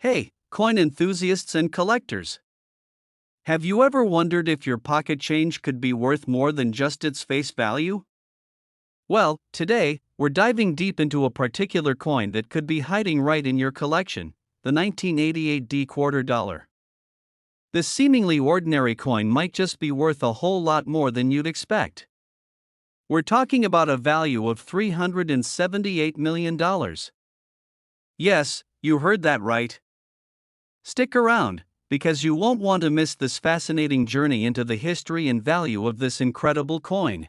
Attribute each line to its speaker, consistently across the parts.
Speaker 1: Hey, coin enthusiasts and collectors! Have you ever wondered if your pocket change could be worth more than just its face value? Well, today, we're diving deep into a particular coin that could be hiding right in your collection, the 1988 D quarter dollar. This seemingly ordinary coin might just be worth a whole lot more than you'd expect. We're talking about a value of $378 million. Yes, you heard that right. Stick around, because you won't want to miss this fascinating journey into the history and value of this incredible coin.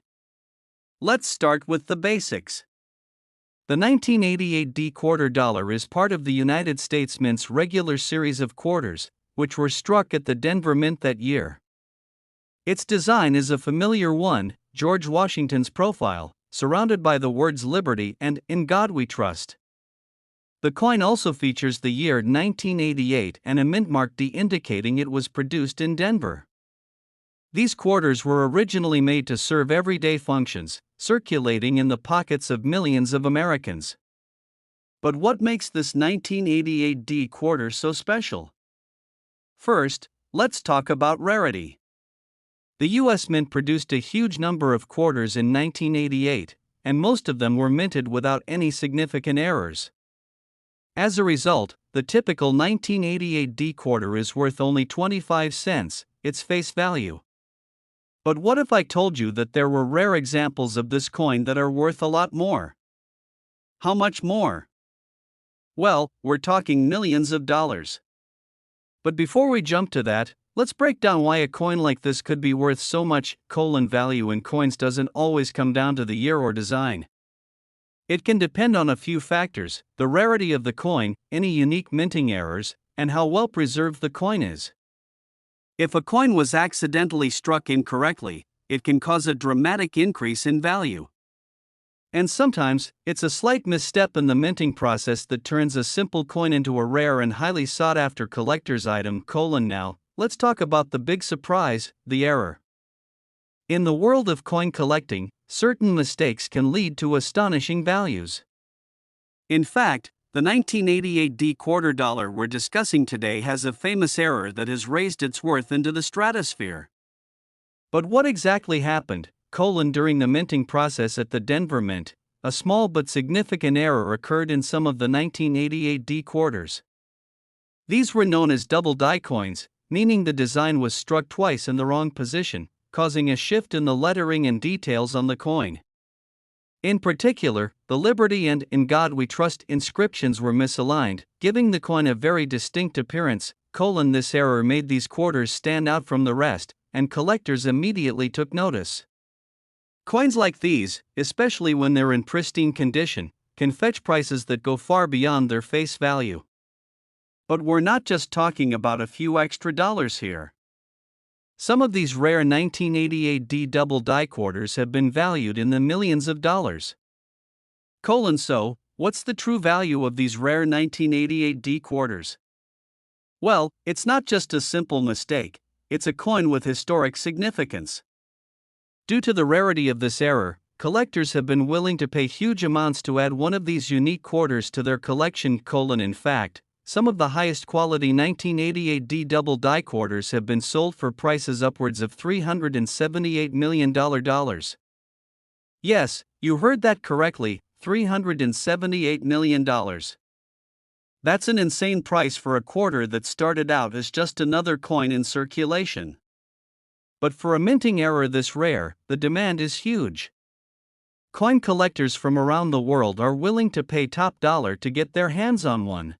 Speaker 1: Let's start with the basics. The 1988 D quarter dollar is part of the United States Mint's regular series of quarters, which were struck at the Denver Mint that year. Its design is a familiar one, George Washington's profile, surrounded by the words Liberty and In God We Trust. The coin also features the year 1988 and a mint mark D indicating it was produced in Denver. These quarters were originally made to serve everyday functions, circulating in the pockets of millions of Americans. But what makes this 1988 D quarter so special? First, let's talk about rarity. The U.S. Mint produced a huge number of quarters in 1988, and most of them were minted without any significant errors. As a result, the typical 1988 D quarter is worth only 25 cents, its face value. But what if I told you that there were rare examples of this coin that are worth a lot more? How much more? Well, we're talking millions of dollars. But before we jump to that, let's break down why a coin like this could be worth so much. Value in coins doesn't always come down to the year or design. It can depend on a few factors: the rarity of the coin, any unique minting errors, and how well preserved the coin is. If a coin was accidentally struck incorrectly, it can cause a dramatic increase in value. And sometimes, it's a slight misstep in the minting process that turns a simple coin into a rare and highly sought-after collector's item. Now, let's talk about the big surprise, the error. In the world of coin collecting, certain mistakes can lead to astonishing values. In fact, the 1988 D quarter dollar we're discussing today has a famous error that has raised its worth into the stratosphere. But what exactly happened? During the minting process at the Denver Mint, a small but significant error occurred in some of the 1988 D quarters. These were known as double die coins, meaning the design was struck twice in the wrong position, causing a shift in the lettering and details on the coin. In particular, the Liberty and In God We Trust inscriptions were misaligned, giving the coin a very distinct appearance. This error made these quarters stand out from the rest, and collectors immediately took notice. Coins like these, especially when they're in pristine condition, can fetch prices that go far beyond their face value. But we're not just talking about a few extra dollars here. Some of these rare 1988 D double die quarters have been valued in the millions of dollars. So, what's the true value of these rare 1988 D quarters? Well, it's not just a simple mistake, it's a coin with historic significance. Due to the rarity of this error, collectors have been willing to pay huge amounts to add one of these unique quarters to their collection. In fact, some of the highest quality 1988 D double die quarters have been sold for prices upwards of $378 million. Yes, you heard that correctly, $378 million. That's an insane price for a quarter that started out as just another coin in circulation. But for a minting error this rare, the demand is huge. Coin collectors from around the world are willing to pay top dollar to get their hands on one.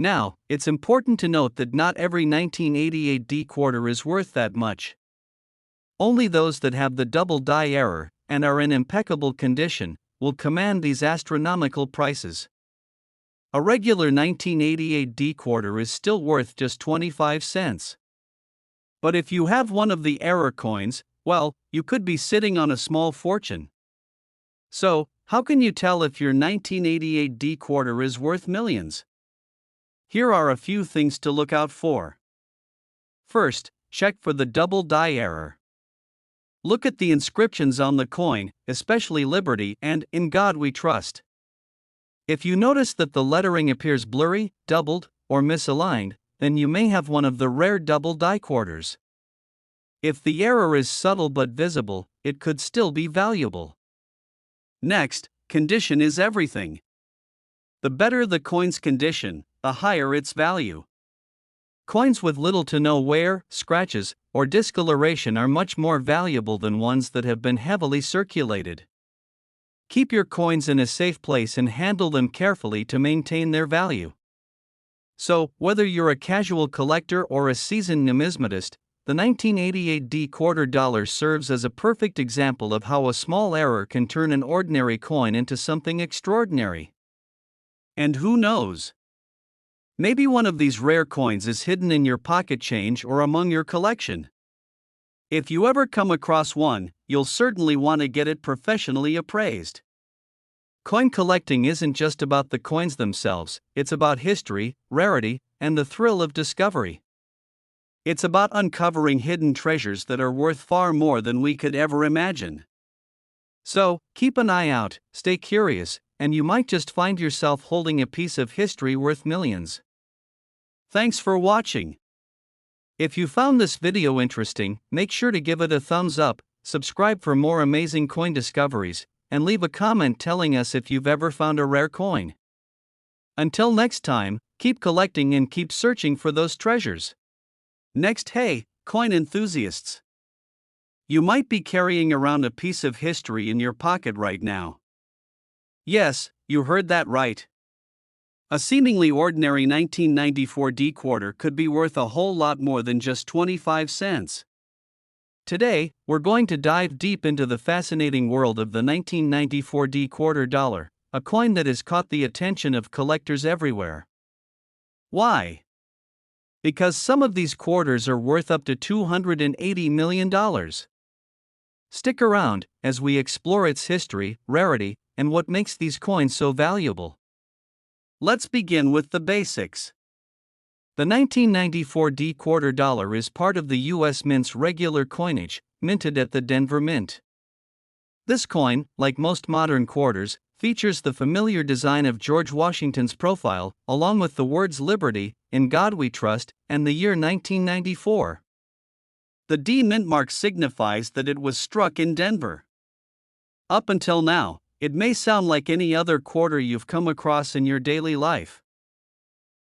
Speaker 1: Now, it's important to note that not every 1988 D quarter is worth that much. Only those that have the double die error, and are in impeccable condition, will command these astronomical prices. A regular 1988 D quarter is still worth just 25 cents. But if you have one of the error coins, well, you could be sitting on a small fortune. So, how can you tell if your 1988 D quarter is worth millions? Here are a few things to look out for. First, check for the double die error. Look at the inscriptions on the coin, especially Liberty and In God We Trust. If you notice that the lettering appears blurry, doubled, or misaligned, then you may have one of the rare double die quarters. If the error is subtle but visible, it could still be valuable. Next, condition is everything. The better the coin's condition, the higher its value. Coins with little to no wear, scratches, or discoloration are much more valuable than ones that have been heavily circulated. Keep your coins in a safe place and handle them carefully to maintain their value. So, whether you're a casual collector or a seasoned numismatist, the 1988 D quarter dollar serves as a perfect example of how a small error can turn an ordinary coin into something extraordinary. And who knows? Maybe one of these rare coins is hidden in your pocket change or among your collection. If you ever come across one, you'll certainly want to get it professionally appraised. Coin collecting isn't just about the coins themselves, it's about history, rarity, and the thrill of discovery. It's about uncovering hidden treasures that are worth far more than we could ever imagine. So, keep an eye out, stay curious, and you might just find yourself holding a piece of history worth millions. Thanks for watching. If you found this video interesting, make sure to give it a thumbs up, subscribe for more amazing coin discoveries, and leave a comment telling us if you've ever found a rare coin. Until next time, keep collecting and keep searching for those treasures. Next, hey, coin enthusiasts! You might be carrying around a piece of history in your pocket right now. Yes, you heard that right. A seemingly ordinary 1994 D quarter could be worth a whole lot more than just 25 cents. Today, we're going to dive deep into the fascinating world of the 1994 D quarter dollar, a coin that has caught the attention of collectors everywhere. Why? Because some of these quarters are worth up to $280 million. Stick around as we explore its history, rarity, and what makes these coins so valuable. Let's begin with the basics. The 1994 D quarter dollar is part of the U.S. Mint's regular coinage, minted at the Denver Mint. This coin, like most modern quarters, features the familiar design of George Washington's profile, along with the words Liberty, In God We Trust, and the year 1994. The D mint mark signifies that it was struck in Denver. Up until now, it may sound like any other quarter you've come across in your daily life.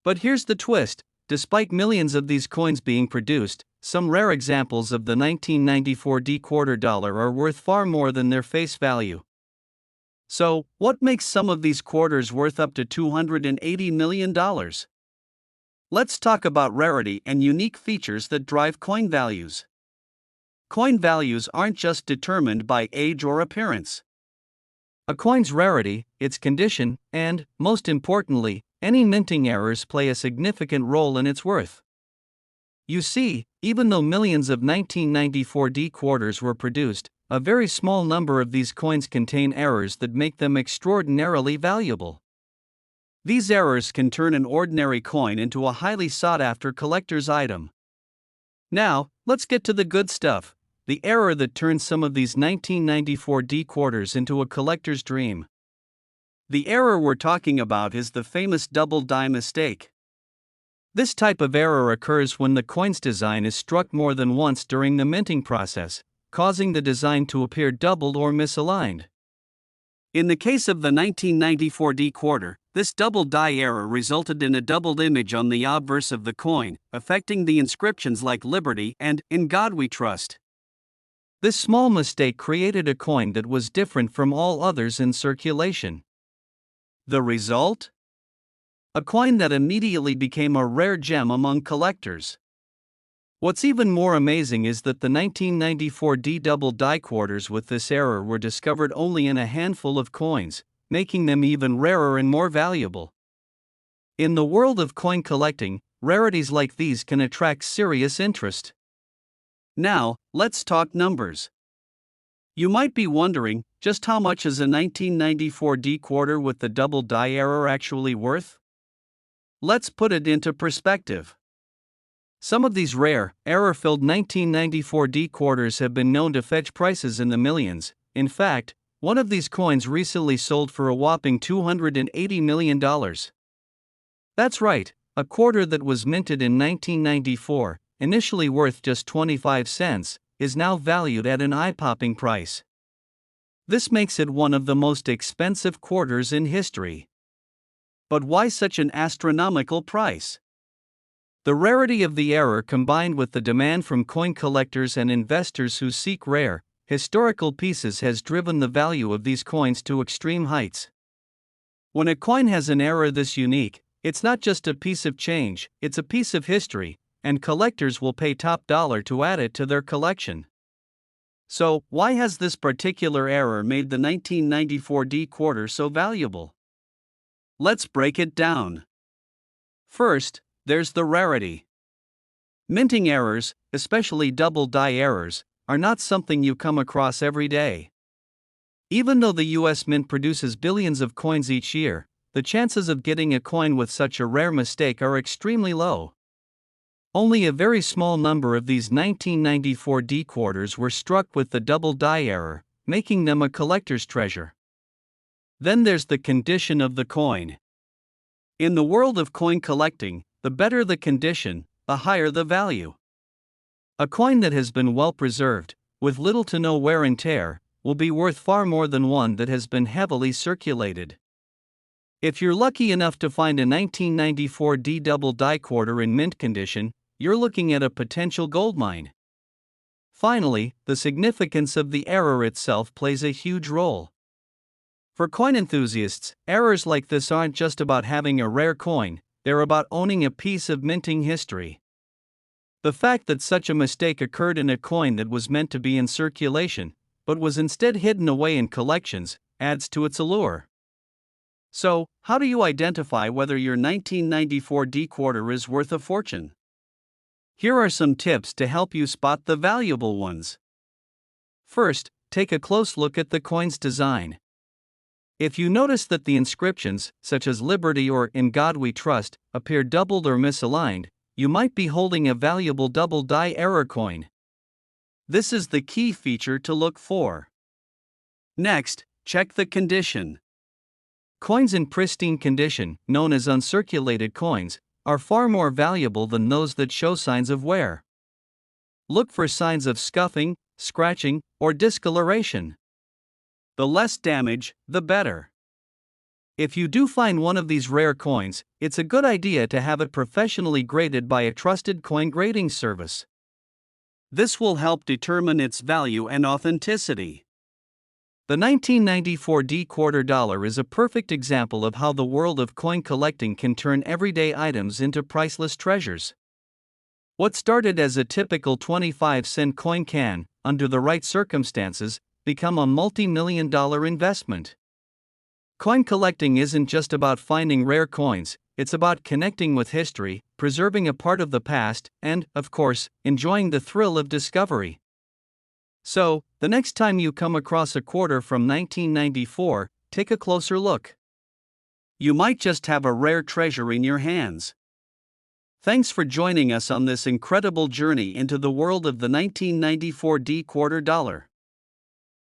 Speaker 1: But here's the twist: despite millions of these coins being produced, some rare examples of the 1994 D quarter dollar are worth far more than their face value. So, what makes some of these quarters worth up to $280 million? Let's talk about rarity and unique features that drive coin values. Coin values aren't just determined by age or appearance. A coin's rarity, its condition, and, most importantly, any minting errors play a significant role in its worth. You see, even though millions of 1994 D quarters were produced, a very small number of these coins contain errors that make them extraordinarily valuable. These errors can turn an ordinary coin into a highly sought-after collector's item. Now, let's get to the good stuff, the error that turns some of these 1994 D quarters into a collector's dream. The error we're talking about is the famous double die mistake. This type of error occurs when the coin's design is struck more than once during the minting process, causing the design to appear doubled or misaligned. In the case of the 1994 D quarter, this double die error resulted in a doubled image on the obverse of the coin, affecting the inscriptions like Liberty and In God We Trust. This small mistake created a coin that was different from all others in circulation. The result? A coin that immediately became a rare gem among collectors. What's even more amazing is that the 1994 D double die quarters with this error were discovered only in a handful of coins, making them even rarer and more valuable. In the world of coin collecting, rarities like these can attract serious interest. Now, let's talk numbers. You might be wondering, just how much is a 1994 D quarter with the double die error actually worth? Let's put it into perspective. Some of these rare, error-filled 1994 D quarters have been known to fetch prices in the millions. In fact, one of these coins recently sold for a whopping $280 million. That's right, a quarter that was minted in 1994, initially worth just 25 cents, is now valued at an eye-popping price. This makes it one of the most expensive quarters in history. But why such an astronomical price? The rarity of the error combined with the demand from coin collectors and investors who seek rare, historical pieces has driven the value of these coins to extreme heights. When a coin has an error this unique, it's not just a piece of change, it's a piece of history, and collectors will pay top dollar to add it to their collection. So, why has this particular error made the 1994 D quarter so valuable? Let's break it down. First, there's the rarity. Minting errors, especially double die errors, are not something you come across every day. Even though the US Mint produces billions of coins each year, the chances of getting a coin with such a rare mistake are extremely low. Only a very small number of these 1994 D quarters were struck with the double die error, making them a collector's treasure. Then there's the condition of the coin. In the world of coin collecting, the better the condition, the higher the value. A coin that has been well preserved, with little to no wear and tear, will be worth far more than one that has been heavily circulated. If you're lucky enough to find a 1994 D double die quarter in mint condition, you're looking at a potential goldmine. Finally, the significance of the error itself plays a huge role. For coin enthusiasts, errors like this aren't just about having a rare coin, they're about owning a piece of minting history. The fact that such a mistake occurred in a coin that was meant to be in circulation, but was instead hidden away in collections, adds to its allure. So, how do you identify whether your 1994 D quarter is worth a fortune? Here are some tips to help you spot the valuable ones. First, take a close look at the coin's design. If you notice that the inscriptions, such as Liberty or In God We Trust, appear doubled or misaligned, you might be holding a valuable double die error coin. This is the key feature to look for. Next, check the condition. Coins in pristine condition, known as uncirculated coins, are far more valuable than those that show signs of wear. Look for signs of scuffing, scratching, or discoloration. The less damage, the better. If you do find one of these rare coins, it's a good idea to have it professionally graded by a trusted coin grading service. This will help determine its value and authenticity. The 1994 D quarter dollar is a perfect example of how the world of coin collecting can turn everyday items into priceless treasures. What started as a typical 25-cent coin can, under the right circumstances, become a multi-million-dollar investment. Coin collecting isn't just about finding rare coins, it's about connecting with history, preserving a part of the past, and, of course, enjoying the thrill of discovery. So, the next time you come across a quarter from 1994, take a closer look. You might just have a rare treasure in your hands. Thanks for joining us on this incredible journey into the world of the 1994 D quarter dollar.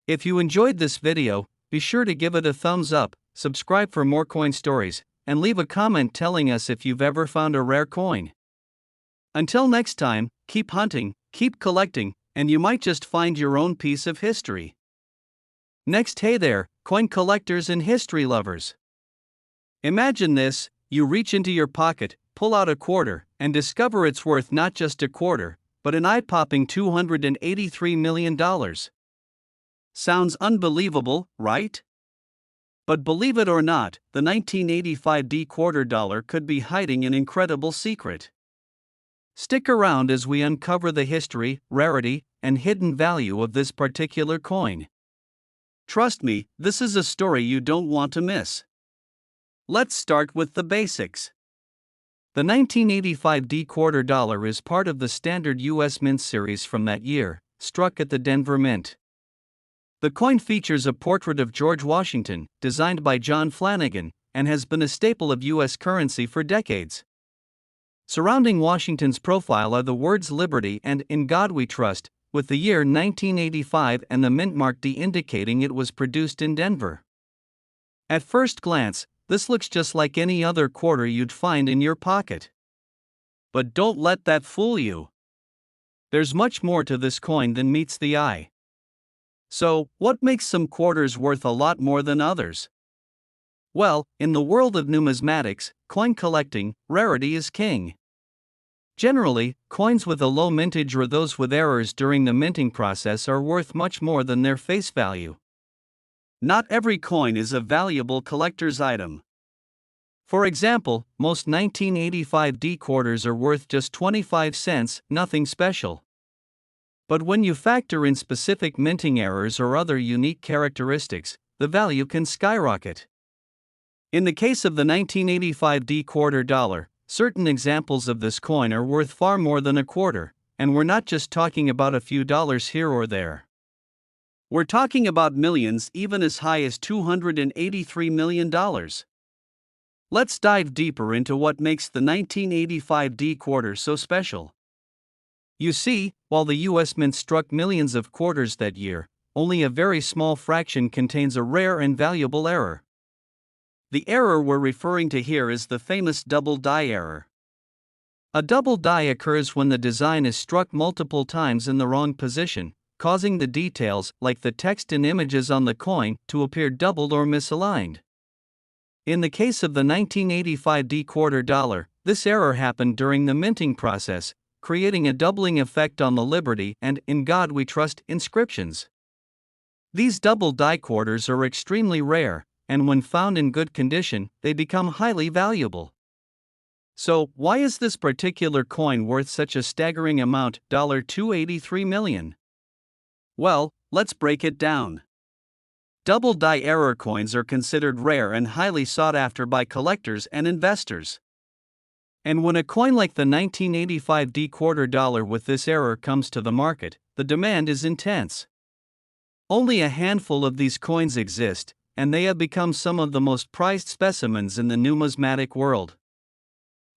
Speaker 1: If you enjoyed this video, be sure to give it a thumbs up, subscribe for more coin stories, and leave a comment telling us if you've ever found a rare coin. Until next time, keep hunting, keep collecting, and you might just find your own piece of history. Next, hey there, coin collectors and history lovers. Imagine this: you reach into your pocket, pull out a quarter, and discover it's worth not just a quarter, but an eye-popping $283 million. Sounds unbelievable, right? But believe it or not, the 1985 D quarter dollar could be hiding an incredible secret. Stick around as we uncover the history, rarity, and hidden value of this particular coin. Trust me, this is a story you don't want to miss. Let's start with the basics. The 1985 D quarter dollar is part of the standard U.S. Mint series from that year, struck at the Denver Mint. The coin features a portrait of George Washington, designed by John Flanagan, and has been a staple of U.S. currency for decades. Surrounding Washington's profile are the words Liberty and In God We Trust, with the year 1985 and the mint mark D indicating it was produced in Denver. At first glance, this looks just like any other quarter you'd find in your pocket. But don't let that fool you. There's much more to this coin than meets the eye. So, what makes some quarters worth a lot more than others? Well, in the world of numismatics, coin collecting, rarity is king. Generally, coins with a low mintage or those with errors during the minting process are worth much more than their face value. Not every coin is a valuable collector's item. For example, most 1985D quarters are worth just 25 cents, nothing special. But when you factor in specific minting errors or other unique characteristics, the value can skyrocket. In the case of the 1985D quarter dollar, certain examples of this coin are worth far more than a quarter, and we're not just talking about a few dollars here or there. We're talking about millions, even as high as $283 million. Let's dive deeper into what makes the 1985D quarter so special. You see, while the US Mint struck millions of quarters that year, only a very small fraction contains a rare and valuable error. The error we're referring to here is the famous double die error. A double die occurs when the design is struck multiple times in the wrong position, causing the details, like the text and images on the coin, to appear doubled or misaligned. In the case of the 1985D quarter dollar, this error happened during the minting process, creating a doubling effect on the Liberty and In God We Trust inscriptions. These double die quarters are extremely rare, and when found in good condition, they become highly valuable. So, why is this particular coin worth such a staggering amount, $283 million? Well, let's break it down. Double die error coins are considered rare and highly sought after by collectors and investors. And when a coin like the 1985D quarter dollar with this error comes to the market, the demand is intense. Only a handful of these coins exist, and they have become some of the most prized specimens in the numismatic world.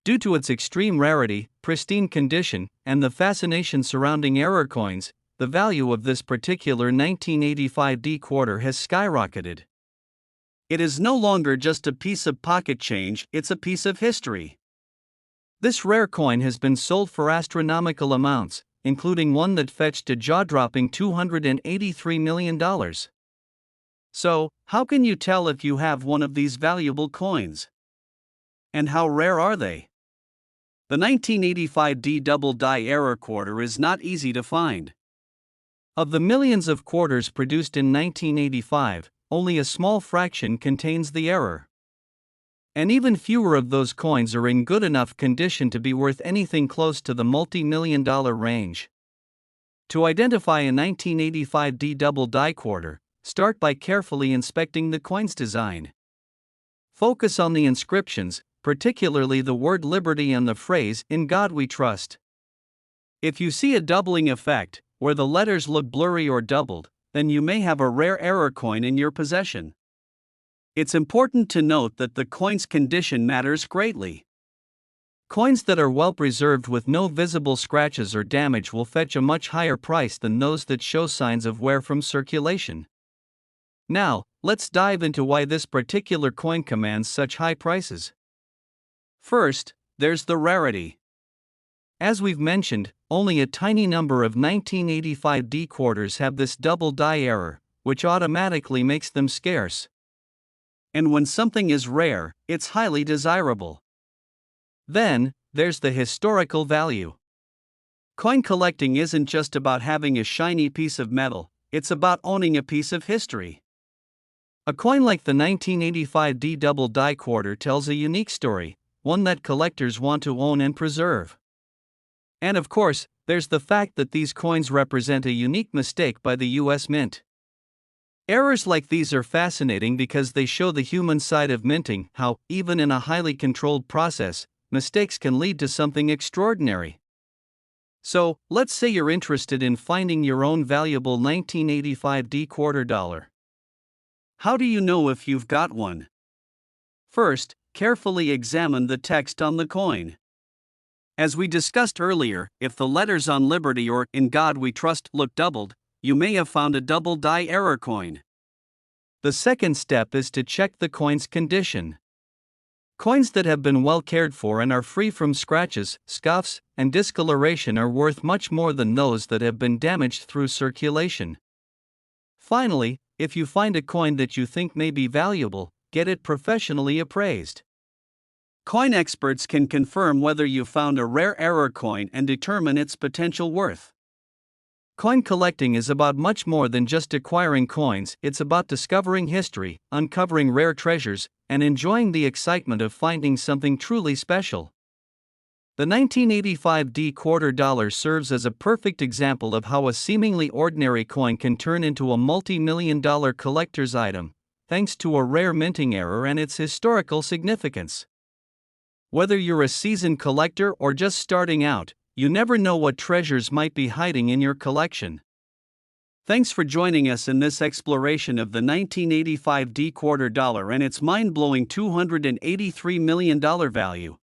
Speaker 1: Due to its extreme rarity, pristine condition, and the fascination surrounding error coins, the value of this particular 1985D quarter has skyrocketed. It is no longer just a piece of pocket change, it's a piece of history. This rare coin has been sold for astronomical amounts, including one that fetched a jaw-dropping $283 million. So, how can you tell if you have one of these valuable coins? And how rare are they? The 1985D double die error quarter is not easy to find. Of the millions of quarters produced in 1985, only a small fraction contains the error. And even fewer of those coins are in good enough condition to be worth anything close to the multi-million-dollar range. To identify a 1985D double die quarter, start by carefully inspecting the coin's design. Focus on the inscriptions, particularly the word Liberty and the phrase, In God We Trust. If you see a doubling effect, where the letters look blurry or doubled, then you may have a rare error coin in your possession. It's important to note that the coin's condition matters greatly. Coins that are well preserved with no visible scratches or damage will fetch a much higher price than those that show signs of wear from circulation. Now, let's dive into why this particular coin commands such high prices. First, there's the rarity. As we've mentioned, only a tiny number of 1985D quarters have this double die error, which automatically makes them scarce. And when something is rare, it's highly desirable. Then, there's the historical value. Coin collecting isn't just about having a shiny piece of metal, it's about owning a piece of history. A coin like the 1985D double die quarter tells a unique story, one that collectors want to own and preserve. And of course, there's the fact that these coins represent a unique mistake by the US Mint. Errors like these are fascinating because they show the human side of minting, how, even in a highly controlled process, mistakes can lead to something extraordinary. So, let's say you're interested in finding your own valuable 1985D quarter dollar. How do you know if you've got one? First, carefully examine the text on the coin. As we discussed earlier, if the letters on Liberty or In God We Trust look doubled, you may have found a double die error coin. The second step is to check the coin's condition. Coins that have been well cared for and are free from scratches, scuffs, and discoloration are worth much more than those that have been damaged through circulation. Finally, if you find a coin that you think may be valuable, get it professionally appraised. Coin experts can confirm whether you found a rare error coin and determine its potential worth. Coin collecting is about much more than just acquiring coins, it's about discovering history, uncovering rare treasures, and enjoying the excitement of finding something truly special. The 1985 D quarter dollar serves as a perfect example of how a seemingly ordinary coin can turn into a multi-million-dollar collector's item, thanks to a rare minting error and its historical significance. Whether you're a seasoned collector or just starting out, you never know what treasures might be hiding in your collection. Thanks for joining us in this exploration of the 1985 D quarter dollar and its mind-blowing $283 million value.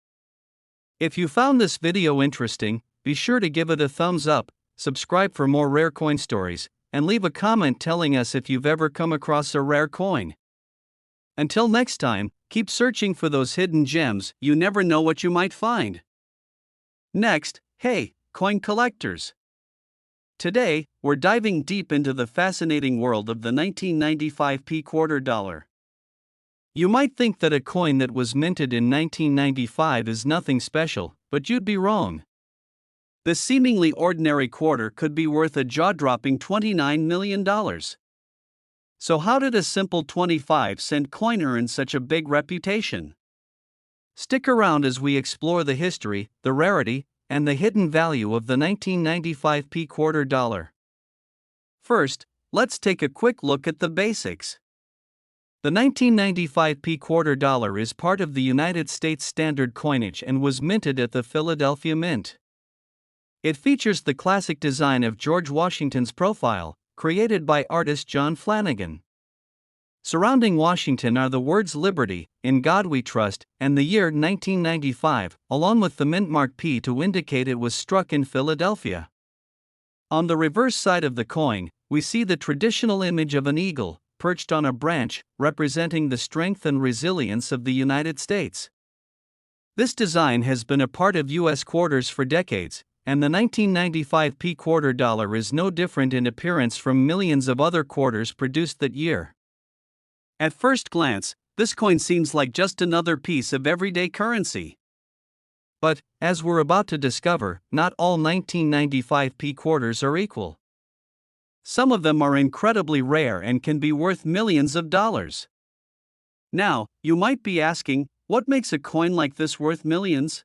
Speaker 1: If you found this video interesting, be sure to give it a thumbs up, subscribe for more rare coin stories, and leave a comment telling us if you've ever come across a rare coin. Until next time, keep searching for those hidden gems, you never know what you might find. Next, hey, coin collectors! Today, we're diving deep into the fascinating world of the 1995 P quarter dollar. You might think that a coin that was minted in 1995 is nothing special, but you'd be wrong. This seemingly ordinary quarter could be worth a jaw-dropping $29 million. So how did a simple 25-cent coin earn such a big reputation? Stick around as we explore the history, the rarity, and the hidden value of the 1995 P quarter dollar. First, let's take a quick look at the basics. The 1995 P quarter dollar is part of the United States standard coinage and was minted at the Philadelphia Mint. It features the classic design of George Washington's profile, created by artist John Flanagan. Surrounding Washington are the words Liberty, In God We Trust, and the year 1995, along with the mint mark P to indicate it was struck in Philadelphia. On the reverse side of the coin, we see the traditional image of an eagle, perched on a branch, representing the strength and resilience of the United States. This design has been a part of U.S. quarters for decades, and the 1995 P quarter dollar is no different in appearance from millions of other quarters produced that year. At first glance, this coin seems like just another piece of everyday currency. But, as we're about to discover, not all 1995 P quarters are equal. Some of them are incredibly rare and can be worth millions of dollars. Now, you might be asking, what makes a coin like this worth millions?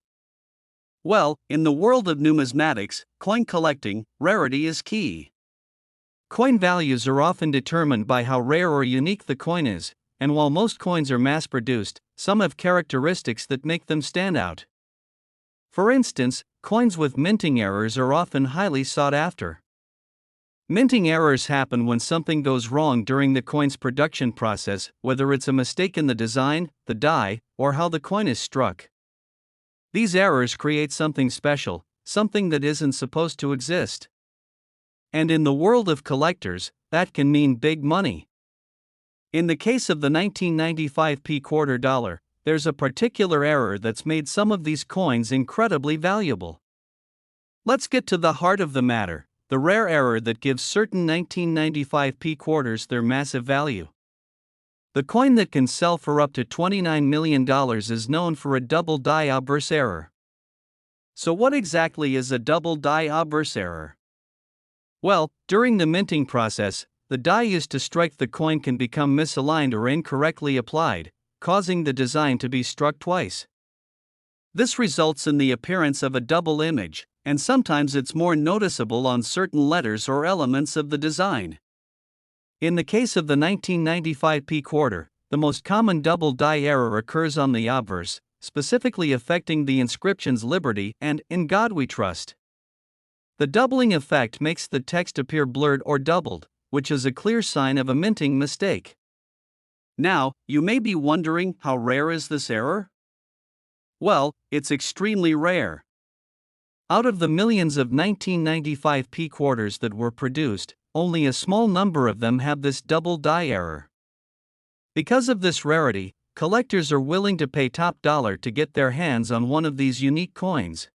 Speaker 1: Well, in the world of numismatics, coin collecting, rarity is key. Coin values are often determined by how rare or unique the coin is, and while most coins are mass-produced, some have characteristics that make them stand out. For instance, coins with minting errors are often highly sought after. Minting errors happen when something goes wrong during the coin's production process, whether it's a mistake in the design, the die, or how the coin is struck. These errors create something special, something that isn't supposed to exist. And in the world of collectors, that can mean big money. In the case of the 1995 P quarter dollar, there's a particular error that's made some of these coins incredibly valuable. Let's get to the heart of the matter, the rare error that gives certain 1995 P quarters their massive value. The coin that can sell for up to $29 million is known for a double die obverse error. So what exactly is a double die obverse error? Well, during the minting process, the die used to strike the coin can become misaligned or incorrectly applied, causing the design to be struck twice. This results in the appearance of a double image, and sometimes it's more noticeable on certain letters or elements of the design. In the case of the 1995 P quarter, the most common double die error occurs on the obverse, specifically affecting the inscriptions Liberty and In God We Trust. The doubling effect makes the text appear blurred or doubled, which is a clear sign of a minting mistake. Now, you may be wondering, how rare is this error? Well, it's extremely rare. Out of the millions of 1995 P quarters that were produced, only a small number of them have this double die error. Because of this rarity, collectors are willing to pay top dollar to get their hands on one of these unique coins.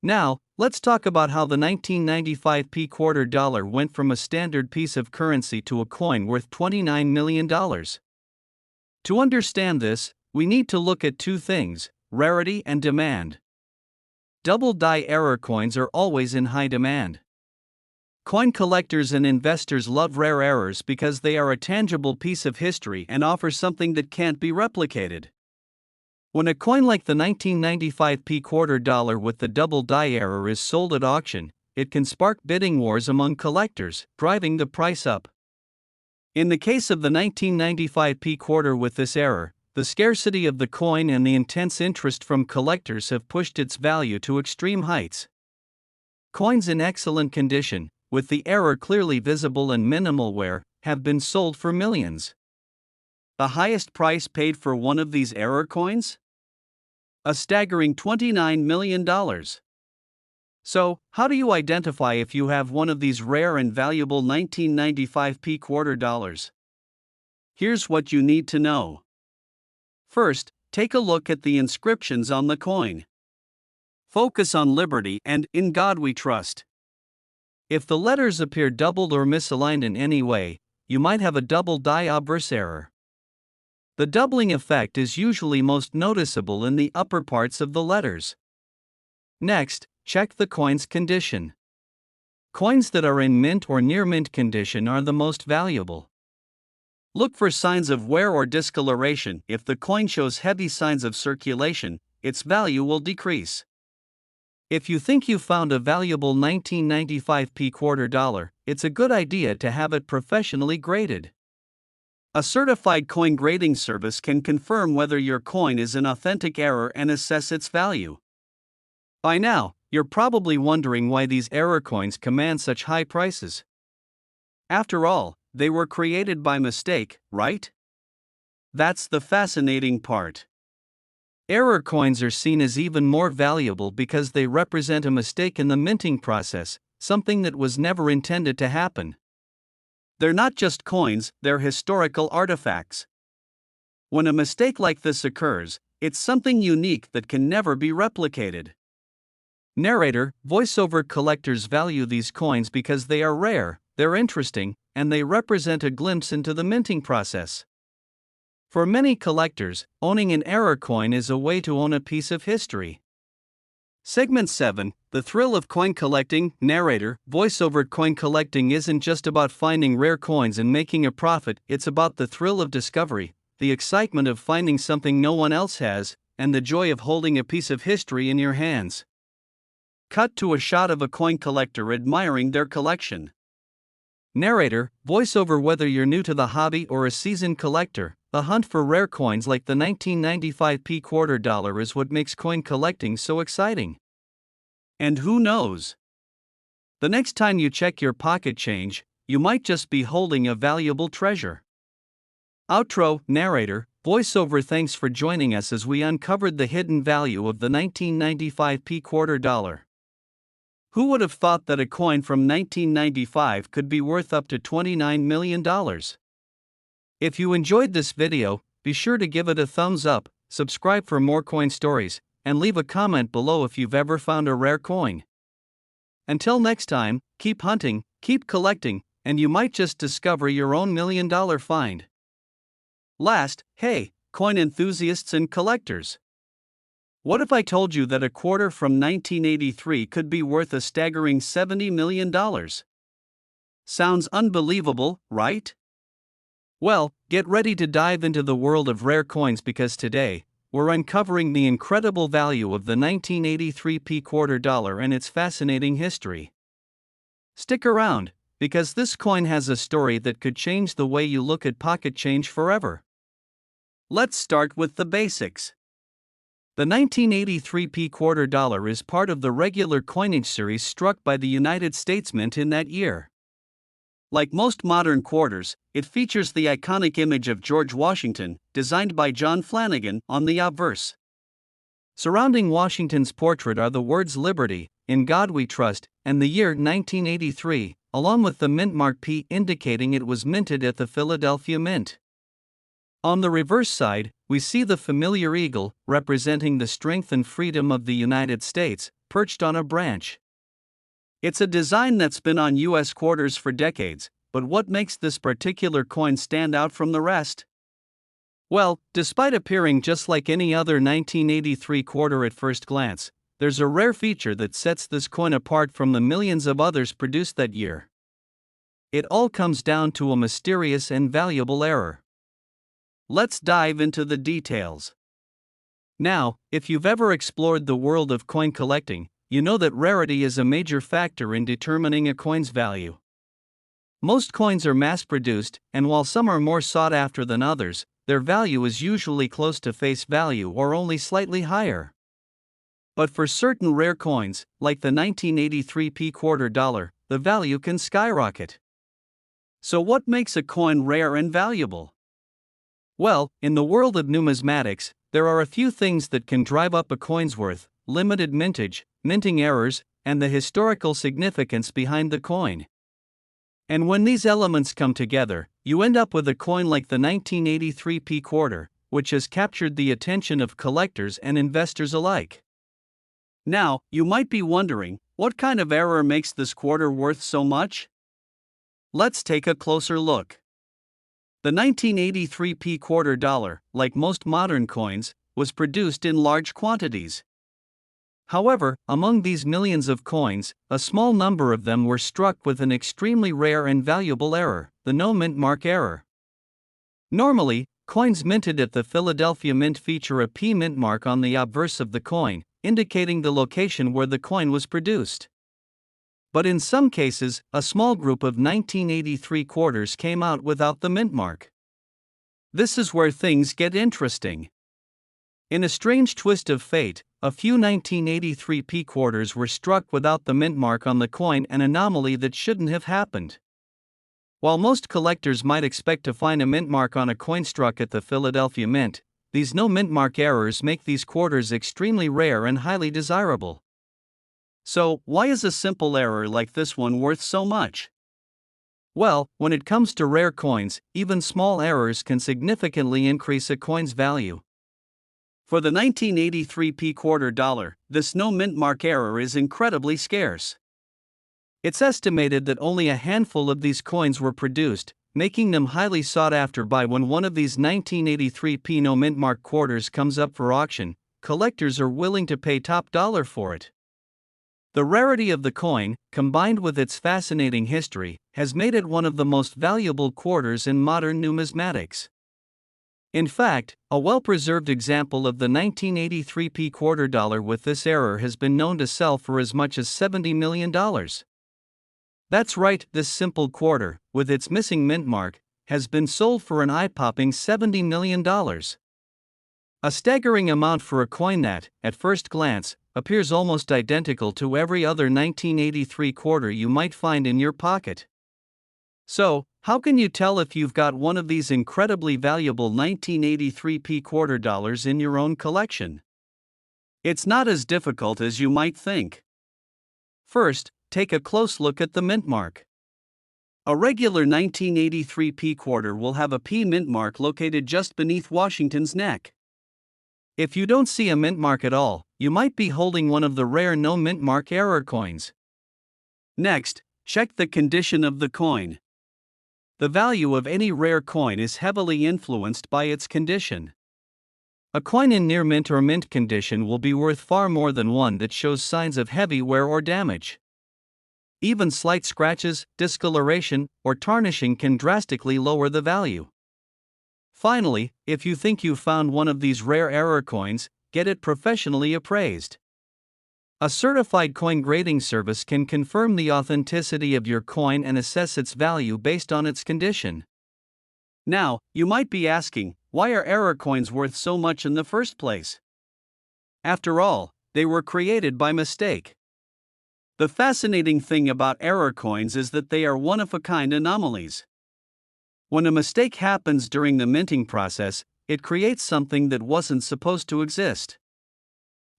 Speaker 1: Now, let's talk about how the 1995 quarter dollar went from a standard piece of currency to a coin worth $29 million. To understand this, we need to look at two things: rarity and demand. Double die error coins are always in high demand. Coin collectors and investors love rare errors because they are a tangible piece of history and offer something that can't be replicated. When a coin like the 1995 quarter dollar with the double die error is sold at auction, it can spark bidding wars among collectors, driving the price up. In the case of the 1995 quarter with this error, the scarcity of the coin and the intense interest from collectors have pushed its value to extreme heights. Coins in excellent condition, with the error clearly visible and minimal wear, have been sold for millions. The highest price paid for one of these error coins? A staggering $29 million. So, how do you identify if you have one of these rare and valuable 1995 quarter dollars? Here's what you need to know. First, take a look at the inscriptions on the coin. Focus on Liberty and In God We Trust. If the letters appear doubled or misaligned in any way, you might have a double die obverse error. The doubling effect is usually most noticeable in the upper parts of the letters. Next, check the coin's condition. Coins that are in mint or near mint condition are the most valuable. Look for signs of wear or discoloration. If the coin shows heavy signs of circulation, its value will decrease. If you think you found a valuable 1995 quarter dollar, it's a good idea to have it professionally graded. A certified coin grading service can confirm whether your coin is an authentic error and assess its value. By now, you're probably wondering why these error coins command such high prices. After all, they were created by mistake, right? That's the fascinating part. Error coins are seen as even more valuable because they represent a mistake in the minting process, something that was never intended to happen. They're not just coins, they're historical artifacts. When a mistake like this occurs, it's something unique that can never be replicated. Narrator, voiceover collectors value these coins because they are rare, they're interesting, and they represent a glimpse into the minting process. For many collectors, owning an error coin is a way to own a piece of history. Segment 7, The Thrill of Coin Collecting. Narrator, voiceover. Coin collecting isn't just about finding rare coins and making a profit, it's about the thrill of discovery, the excitement of finding something no one else has, and the joy of holding a piece of history in your hands. Cut to a shot of a coin collector admiring their collection. Narrator, voiceover. Whether you're new to the hobby or a seasoned collector, the hunt for rare coins like the 1995 quarter dollar is what makes coin collecting so exciting. And who knows? The next time you check your pocket change, you might just be holding a valuable treasure. Outro. Narrator, voiceover. Thanks for joining us as we uncovered the hidden value of the 1995 quarter dollar. Who would have thought that a coin from 1995 could be worth up to $29 million? If you enjoyed this video, be sure to give it a thumbs up, subscribe for more coin stories, and leave a comment below if you've ever found a rare coin. Until next time, keep hunting, keep collecting, and you might just discover your own $1 million find. Last, hey, coin enthusiasts and collectors. What if I told you that a quarter from 1983 could be worth a staggering $70 million? Sounds unbelievable, right? Well, get ready to dive into the world of rare coins because today, we're uncovering the incredible value of the 1983 quarter dollar and its fascinating history. Stick around, because this coin has a story that could change the way you look at pocket change forever. Let's start with the basics. The 1983 quarter dollar is part of the regular coinage series struck by the United States Mint in that year. Like most modern quarters, it features the iconic image of George Washington, designed by John Flanagan, on the obverse. Surrounding Washington's portrait are the words Liberty, In God We Trust, and the year 1983, along with the mint mark P indicating it was minted at the Philadelphia Mint. On the reverse side, we see the familiar eagle, representing the strength and freedom of the United States, perched on a branch. It's a design that's been on US quarters for decades, but what makes this particular coin stand out from the rest? Well, despite appearing just like any other 1983 quarter at first glance, there's a rare feature that sets this coin apart from the millions of others produced that year. It all comes down to a mysterious and valuable error. Let's dive into the details. Now, if you've ever explored the world of coin collecting, you know that rarity is a major factor in determining a coin's value. Most coins are mass-produced, and while some are more sought after than others, their value is usually close to face value or only slightly higher. But for certain rare coins, like the 1983 P quarter dollar, the value can skyrocket. So what makes a coin rare and valuable? Well, in the world of numismatics, there are a few things that can drive up a coin's worth: limited mintage, minting errors, and the historical significance behind the coin. And when these elements come together, you end up with a coin like the 1983 P quarter, which has captured the attention of collectors and investors alike. Now, you might be wondering, what kind of error makes this quarter worth so much? Let's take a closer look. The 1983 P quarter dollar, like most modern coins, was produced in large quantities. However, among these millions of coins, a small number of them were struck with an extremely rare and valuable error, the no mint mark error. Normally, coins minted at the Philadelphia Mint feature a P mint mark on the obverse of the coin, indicating the location where the coin was produced. But in some cases, a small group of 1983 quarters came out without the mint mark. This is where things get interesting. In a strange twist of fate, a few 1983 P quarters were struck without the mint mark on the coin, an anomaly that shouldn't have happened. While most collectors might expect to find a mint mark on a coin struck at the Philadelphia Mint, these no mint mark errors make these quarters extremely rare and highly desirable. So, why is a simple error like this one worth so much? Well, when it comes to rare coins, even small errors can significantly increase a coin's value. For the 1983 P quarter dollar, this no mint mark error is incredibly scarce. It's estimated that only a handful of these coins were produced, making them highly sought after. By when one of these 1983 P no mint mark quarters comes up for auction, collectors are willing to pay top dollar for it. The rarity of the coin, combined with its fascinating history, has made it one of the most valuable quarters in modern numismatics. In fact, a well-preserved example of the 1983 P quarter dollar with this error has been known to sell for as much as $70 million. That's right, this simple quarter, with its missing mint mark, has been sold for an eye-popping $70 million. A staggering amount for a coin that, at first glance, appears almost identical to every other 1983 quarter you might find in your pocket. So, how can you tell if you've got one of these incredibly valuable 1983 P quarter dollars in your own collection? It's not as difficult as you might think. First, take a close look at the mint mark. A regular 1983 P quarter will have a P mint mark located just beneath Washington's neck. If you don't see a mint mark at all, you might be holding one of the rare no mint mark error coins. Next, check the condition of the coin. The value of any rare coin is heavily influenced by its condition. A coin in near mint or mint condition will be worth far more than one that shows signs of heavy wear or damage. Even slight scratches, discoloration, or tarnishing can drastically lower the value. Finally, if you think you've found one of these rare error coins, get it professionally appraised. A certified coin grading service can confirm the authenticity of your coin and assess its value based on its condition. Now, you might be asking, why are error coins worth so much in the first place? After all, they were created by mistake. The fascinating thing about error coins is that they are one-of-a-kind anomalies. When a mistake happens during the minting process, it creates something that wasn't supposed to exist.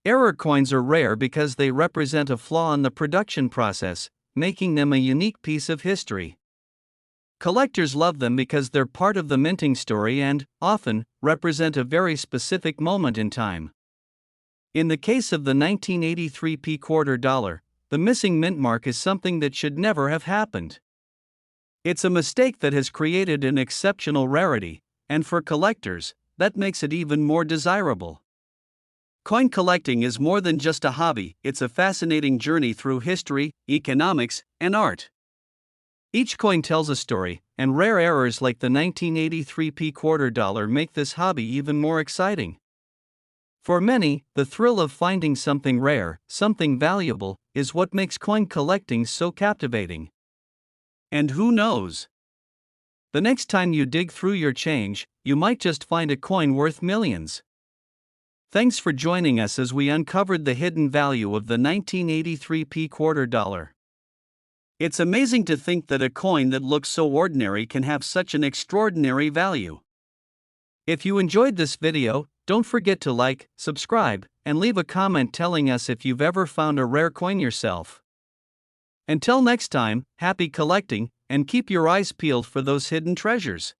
Speaker 1: Error coins are rare because they represent a flaw in the production process, making them a unique piece of history. Collectors love them because they're part of the minting story and, often, represent a very specific moment in time. In the case of the 1983 p quarter dollar, the missing mint mark is something that should never have happened. It's a mistake that has created an exceptional rarity, and for collectors, that makes it even more desirable. Coin collecting is more than just a hobby, it's a fascinating journey through history, economics, and art. Each coin tells a story, and rare errors like the 1983 p quarter dollar make this hobby even more exciting. For many, the thrill of finding something rare, something valuable, is what makes coin collecting so captivating. And who knows? The next time you dig through your change, you might just find a coin worth millions. Thanks for joining us as we uncovered the hidden value of the 1983 p quarter dollar. It's amazing to think that a coin that looks so ordinary can have such an extraordinary value. If you enjoyed this video, don't forget to like, subscribe, and leave a comment telling us if you've ever found a rare coin yourself. Until next time, happy collecting, and keep your eyes peeled for those hidden treasures.